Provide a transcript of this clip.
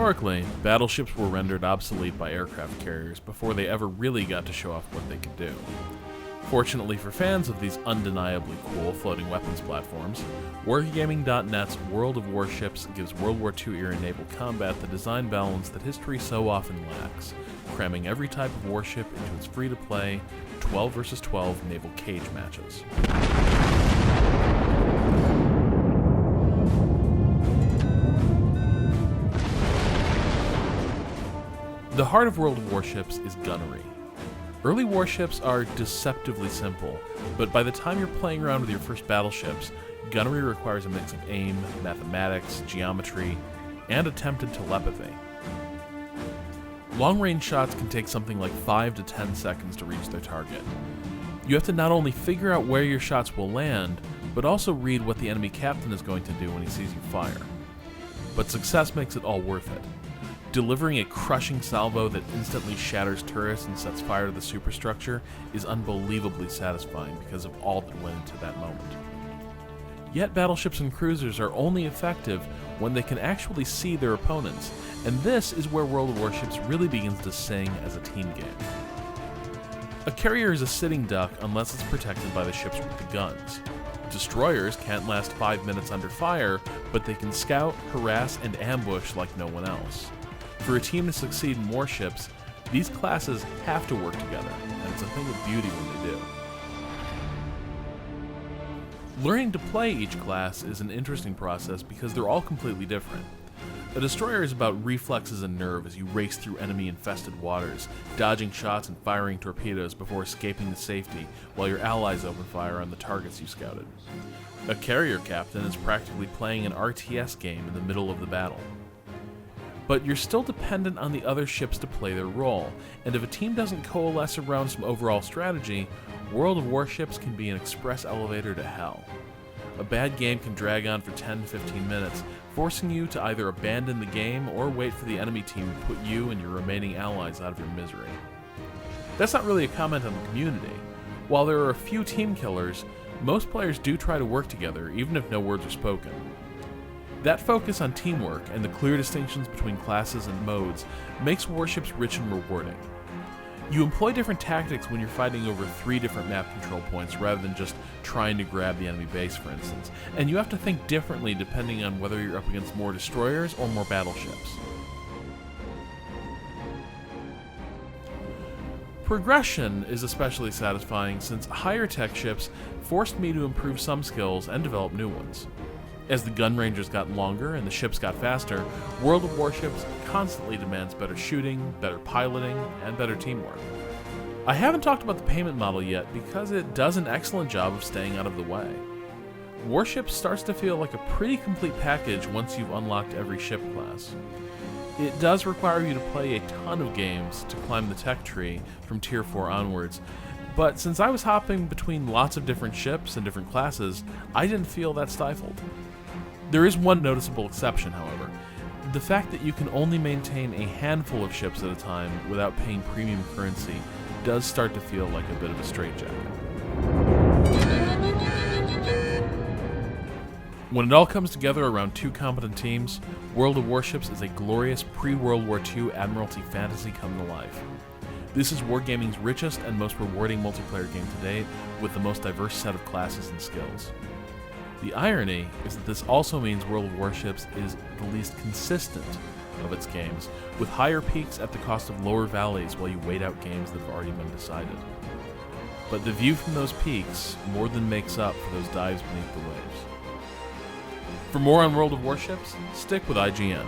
Historically, battleships were rendered obsolete by aircraft carriers before they ever really got to show off what they could do. Fortunately for fans of these undeniably cool floating weapons platforms, Wargaming.net's World of Warships gives World War II-era naval combat the design balance that history so often lacks, cramming every type of warship into its free-to-play 12 vs 12 naval cage matches. The heart of World of Warships is gunnery. Early warships are deceptively simple, but by the time you're playing around with your first battleships, gunnery requires a mix of aim, mathematics, geometry, and attempted telepathy. Long-range shots can take something like 5 to 10 seconds to reach their target. You have to not only figure out where your shots will land, but also read what the enemy captain is going to do when he sees you fire. But success makes it all worth it. Delivering a crushing salvo that instantly shatters turrets and sets fire to the superstructure is unbelievably satisfying because of all that went into that moment. Yet battleships and cruisers are only effective when they can actually see their opponents, and this is where World of Warships really begins to sing as a team game. A carrier is a sitting duck unless it's protected by the ships with the guns. Destroyers can't last 5 minutes under fire, but they can scout, harass, and ambush like no one else. For a team to succeed in warships, these classes have to work together, and it's a thing of beauty when they do. Learning to play each class is an interesting process because they're all completely different. A destroyer is about reflexes and nerve as you race through enemy-infested waters, dodging shots and firing torpedoes before escaping to safety while your allies open fire on the targets you scouted. A carrier captain is practically playing an RTS game in the middle of the battle. But you're still dependent on the other ships to play their role, and if a team doesn't coalesce around some overall strategy, World of Warships can be an express elevator to hell. A bad game can drag on for 10-15 minutes, forcing you to either abandon the game or wait for the enemy team to put you and your remaining allies out of your misery. That's not really a comment on the community. While there are a few team killers, most players do try to work together, even if no words are spoken. That focus on teamwork and the clear distinctions between classes and modes makes warships rich and rewarding. You employ different tactics when you're fighting over 3 different map control points rather than just trying to grab the enemy base, for instance, and you have to think differently depending on whether you're up against more destroyers or more battleships. Progression is especially satisfying since higher tech ships forced me to improve some skills and develop new ones. As the gun ranges got longer and the ships got faster, World of Warships constantly demands better shooting, better piloting, and better teamwork. I haven't talked about the payment model yet because it does an excellent job of staying out of the way. Warships starts to feel like a pretty complete package once you've unlocked every ship class. It does require you to play a ton of games to climb the tech tree from Tier 4 onwards, but since I was hopping between lots of different ships and different classes, I didn't feel that stifled. There is one noticeable exception, however. The fact that you can only maintain a handful of ships at a time without paying premium currency does start to feel like a bit of a straitjacket. When it all comes together around 2 competent teams, World of Warships is a glorious pre-World War II Admiralty fantasy come to life. This is Wargaming's richest and most rewarding multiplayer game to date, with the most diverse set of classes and skills. The irony is that this also means World of Warships is the least consistent of its games, with higher peaks at the cost of lower valleys while you wait out games that have already been decided. But the view from those peaks more than makes up for those dives beneath the waves. For more on World of Warships, stick with IGN.